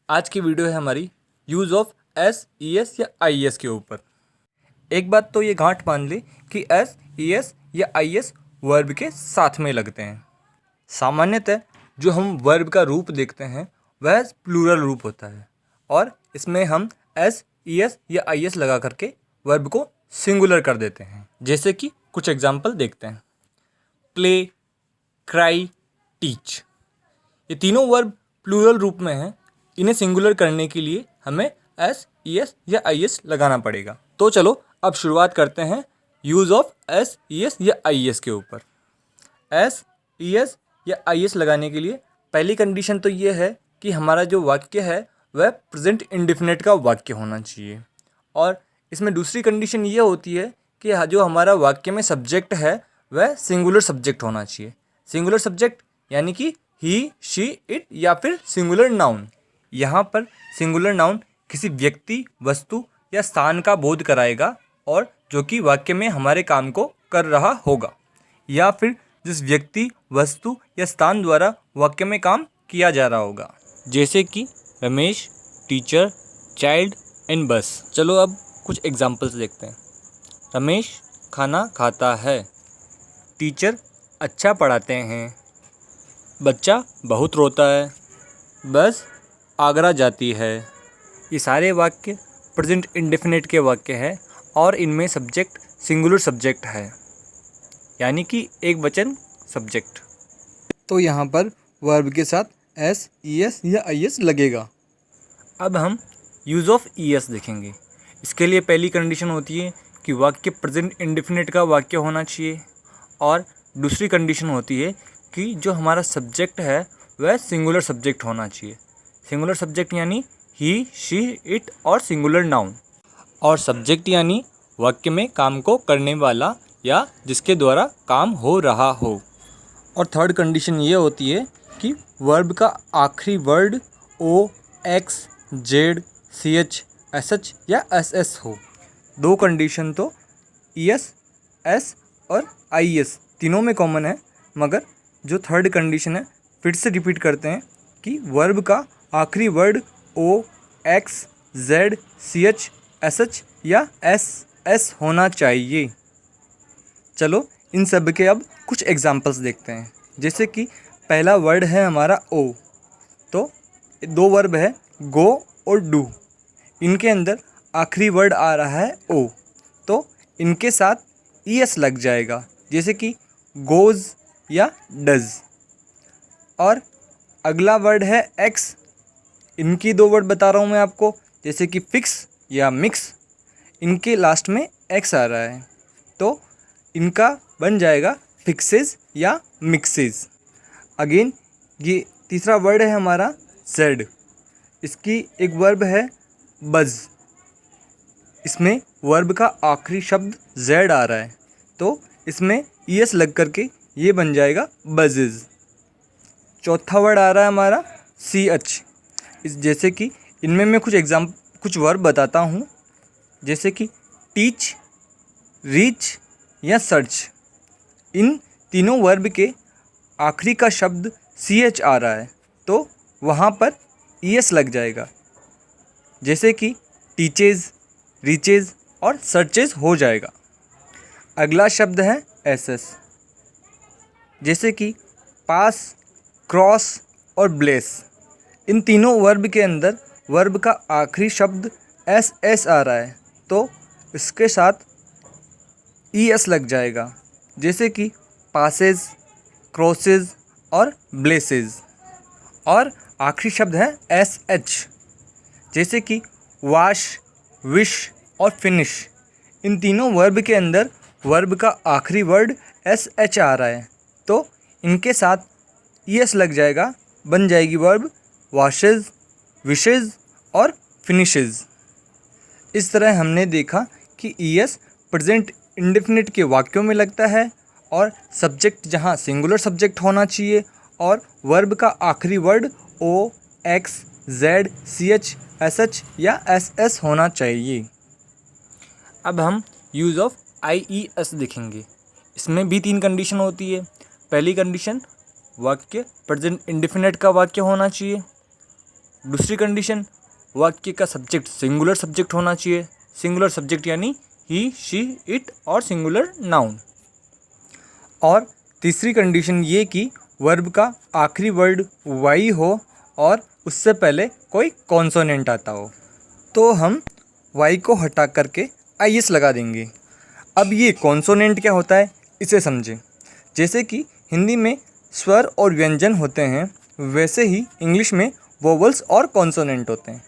आज की वीडियो है हमारी use of S E S या आई एस के ऊपर। एक बात तो ये गांठ मान ली कि एस ई एस या आई एस वर्ब के साथ में लगते हैं। सामान्यतः जो हम वर्ब का रूप देखते हैं वह प्लूरल रूप होता है और इसमें हम एस ई एस या आई एस लगा करके वर्ब को सिंगुलर कर देते हैं। जैसे कि कुछ एग्जाम्पल देखते हैं। प्ले, क्राई, टीच, ये तीनों वर्ब प्लूरल रूप में हैं। इन्हें सिंगुलर करने के लिए हमें एस ई एस या आई एस लगाना पड़ेगा। तो चलो अब शुरुआत करते हैं use of S E S या आई एस के ऊपर। एस ई एस या आई एस लगाने के लिए पहली कंडीशन तो ये है कि हमारा जो वाक्य है वह प्रेजेंट इंडेफिनिट का वाक्य होना चाहिए। और इसमें दूसरी कंडीशन ये होती है कि जो हमारा वाक्य में सब्जेक्ट है वह सिंगुलर सब्जेक्ट होना चाहिए। सिंगुलर सब्जेक्ट यानी कि ही, शी, इट या फिर सिंगुलर नाउन। यहाँ पर सिंगुलर नाउन किसी व्यक्ति, वस्तु या स्थान का बोध कराएगा और जो कि वाक्य में हमारे काम को कर रहा होगा, या फिर जिस व्यक्ति, वस्तु या स्थान द्वारा वाक्य में काम किया जा रहा होगा। जैसे कि रमेश, टीचर, चाइल्ड एंड बस। चलो अब कुछ एग्जाम्पल्स देखते हैं। रमेश खाना खाता है, टीचर अच्छा पढ़ाते हैं, बच्चा बहुत रोता है, बस आगरा जाती है। ये सारे वाक्य प्रेजेंट इंडेफिनिट के वाक्य हैं और इनमें सब्जेक्ट सिंगुलर सब्जेक्ट है, यानी कि एक वचन सब्जेक्ट। तो यहाँ पर वर्ब के साथ एस ई एस या आई एस लगेगा। अब हम यूज़ ऑफ ई एस देखेंगे। इसके लिए पहली कंडीशन होती है कि वाक्य प्रेजेंट इंडेफिनिट का वाक्य होना चाहिए और दूसरी कंडीशन होती है कि जो हमारा सब्जेक्ट है वह सिंगुलर सब्जेक्ट होना चाहिए। सिंगुलर सब्जेक्ट यानी ही, शी, इट और सिंगुलर नाउन। और सब्जेक्ट यानी वाक्य में काम को करने वाला या जिसके द्वारा काम हो रहा हो। और थर्ड कंडीशन ये होती है कि वर्ब का आखिरी word O, X, Z, C H, S H या एस एस हो। दो कंडीशन तो ई एस, एस और आई एस तीनों में कॉमन है, मगर जो थर्ड कंडीशन है फिर से रिपीट करते हैं कि वर्ब का आखिरी word O, X, Z, C H, S H या एस एस होना चाहिए। चलो इन सब के अब कुछ एग्जाम्पल्स देखते हैं। जैसे कि पहला वर्ड है हमारा ओ, तो दो वर्ब है गो और डू। इनके अंदर आखिरी वर्ड आ रहा है ओ, तो इनके साथ ई एस लग जाएगा, जैसे कि गोज़ या डज। और अगला वर्ड है एक्स। इनकी दो वर्ड बता रहा हूँ मैं आपको, जैसे कि फिक्स या मिक्स। इनके लास्ट में एक्स आ रहा है, तो इनका बन जाएगा फिक्सेस या मिक्सेस। अगेन ये तीसरा वर्ड है हमारा जेड। इसकी एक वर्ब है बज़। इसमें वर्ब का आखिरी शब्द जेड आ रहा है, तो इसमें ई एस लग करके ये बन जाएगा बजेज़। चौथा वर्ड आ रहा है हमारा सी एच। जैसे कि इनमें मैं कुछ वर्ब बताता हूँ, जैसे कि टीच, रीच या सर्च। इन तीनों वर्ब के आखिरी का शब्द सी एच आ रहा है, तो वहाँ पर ई एस लग जाएगा, जैसे कि टीचेज, रीचेज और सर्चेज हो जाएगा। अगला शब्द है एस एस, जैसे कि पास, क्रॉस और ब्लेस। इन तीनों वर्ब के अंदर वर्ब का आखिरी शब्द एस एस आ रहा है, तो इसके साथ ई एस लग जाएगा, जैसे कि पासेज, क्रॉसेज और ब्लेसेज। और आखिरी शब्द है एस एच, जैसे कि वाश, विश और फिनिश। इन तीनों वर्ब के अंदर वर्ब का आखिरी वर्ड एस एच आ रहा है, तो इनके साथ ई एस लग जाएगा, बन जाएगी वर्ब वॉशेज, विशेज और फिनिशेज। इस तरह हमने देखा कि ई एस प्रेजेंट इंडेफिनिट के वाक्यों में लगता है और सब्जेक्ट जहाँ सिंगुलर सब्जेक्ट होना चाहिए और वर्ब का आखिरी word O, X, Z, C H, S H या एस एस होना चाहिए। अब हम use of I E S देखेंगे। इसमें भी तीन कंडीशन होती है। पहली कंडीशन वाक्य प्रेजेंट इंडेफिनिट का वाक्य होना चाहिए। दूसरी कंडीशन, वाक्य का सब्जेक्ट सिंगुलर सब्जेक्ट होना चाहिए। सिंगुलर सब्जेक्ट यानी ही, शी, इट और सिंगुलर नाउन। और तीसरी कंडीशन ये कि वर्ब का आखिरी वर्ड वाई हो और उससे पहले कोई कॉन्सोनेंट आता हो। तो हम वाई को हटा करके आई एस लगा देंगे। अब ये कॉन्सोनेंट क्या होता है इसे समझें। जैसे कि हिंदी में स्वर और व्यंजन होते हैं, वैसे ही इंग्लिश में वोवल्स और कॉन्सोनेंट होते हैं।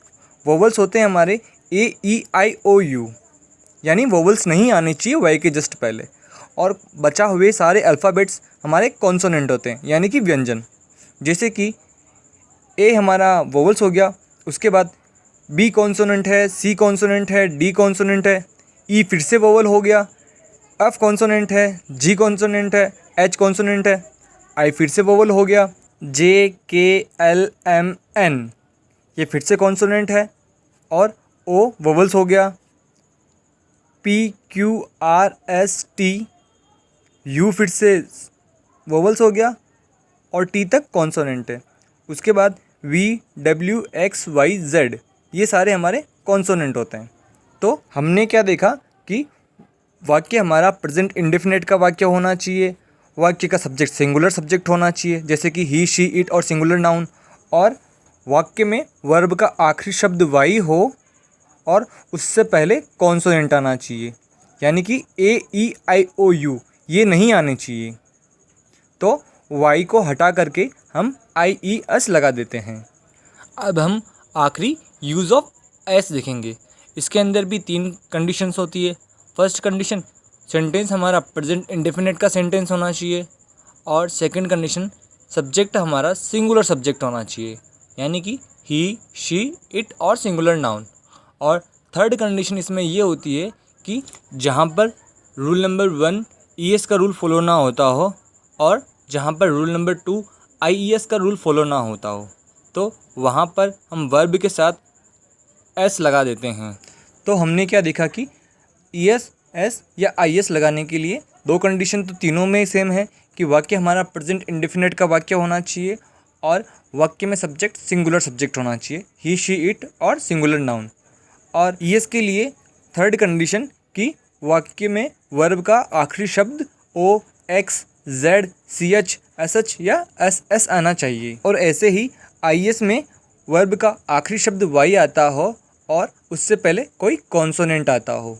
वोवल्स होते हैं हमारे ए, ई, आई, ओ, यू, यानी वोवल्स नहीं आने चाहिए वाई के जस्ट पहले, और बचा हुए सारे अल्फ़ाबेट्स हमारे कॉन्सोनेंट होते हैं यानी कि व्यंजन। जैसे कि ए हमारा वोवल्स हो गया, उसके बाद बी कॉन्सोनेंट है, सी कॉन्सोनेंट है, डी कॉन्सोनेंट है, ई फिर से वोवल हो गया, एफ कॉन्सोनेंट है, जी कॉन्सोनेंट है, एच कॉन्सोनेंट है, आई फिर से वोवल हो गया, जे, के, एल, एम, एन ये फिर से कॉन्सोनेंट है, और ओ वोवल्स हो गया, P, Q, R, S, T, U फिर से वोवल्स हो गया, और टी तक कॉन्सोनेंट है। उसके बाद V, W, X, Y, Z ये सारे हमारे कॉन्सोनेंट होते हैं। तो हमने क्या देखा कि वाक्य हमारा प्रेजेंट इंडेफिनिट का वाक्य होना चाहिए, वाक्य का सब्जेक्ट सिंगुलर सब्जेक्ट होना चाहिए जैसे कि ही, शी, इट और सिंगुलर नाउन, और वाक्य में वर्ब का आखिरी शब्द वाई हो और उससे पहले कॉन्सोनेंट आना चाहिए यानी कि ए, ई, आई, ओ, यू ये नहीं आने चाहिए। तो वाई को हटा करके हम आई, ई, एस लगा देते हैं। अब हम आखिरी यूज़ ऑफ एस देखेंगे। इसके अंदर भी 3 कंडीशंस होती है। फर्स्ट कंडीशन, सेंटेंस हमारा प्रेजेंट इंडेफिनिट का सेंटेंस होना चाहिए, और सेकंड कंडीशन, सब्जेक्ट हमारा सिंगुलर सब्जेक्ट होना चाहिए यानी कि ही, शी, इट और सिंगुलर नाउन। और थर्ड कंडीशन इसमें ये होती है कि जहाँ पर रूल नंबर 1 ई एस का रूल फॉलो ना होता हो और जहाँ पर रूल नंबर 2 आई ई एस का रूल फॉलो ना होता हो, तो वहाँ पर हम वर्ब के साथ एस लगा देते हैं। तो हमने क्या देखा कि ई एस, एस या आई एस लगाने के लिए 2 कंडीशन तो तीनों में सेम है कि वाक्य हमारा प्रेजेंट इंडेफिनिट का वाक्य होना चाहिए और वाक्य में सब्जेक्ट सिंगुलर सब्जेक्ट होना चाहिए, ही, शी, इट और सिंगुलर नाउन। और ई एस के लिए थर्ड कंडीशन कि वाक्य में वर्ब का आखिरी शब्द ओ, X, Z, C, H, S H या एस एस आना चाहिए। और ऐसे ही आई एस में वर्ब का आखिरी शब्द वाई आता हो और उससे पहले कोई कॉन्सोनेंट आता हो,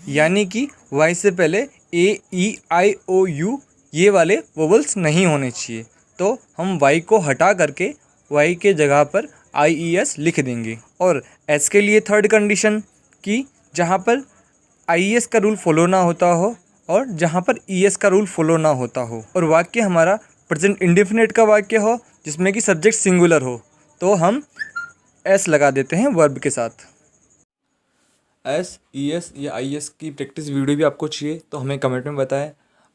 यानी कि वाई से पहले ए, ई, आई, ओ, यू ये वाले वोवल्स नहीं होने चाहिए। तो हम वाई को हटा करके वाई के जगह पर आई, ई, एस लिख देंगे। और एस के लिए थर्ड कंडीशन कि जहाँ पर आई एस का रूल फॉलो ना होता हो और जहाँ पर ई एस का रूल फॉलो ना होता हो, और वाक्य हमारा प्रेजेंट इंडेफिनिट का वाक्य हो जिसमें कि सब्जेक्ट सिंगुलर हो, तो हम एस लगा देते हैं वर्ब के साथ। एस, ई एस या आई एस की प्रैक्टिस वीडियो भी आपको चाहिए तो हमें कमेंट में बताएं,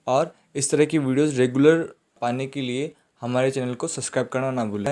और इस तरह की वीडियोस रेगुलर पाने के लिए हमारे चैनल को सब्सक्राइब करना ना भूलें।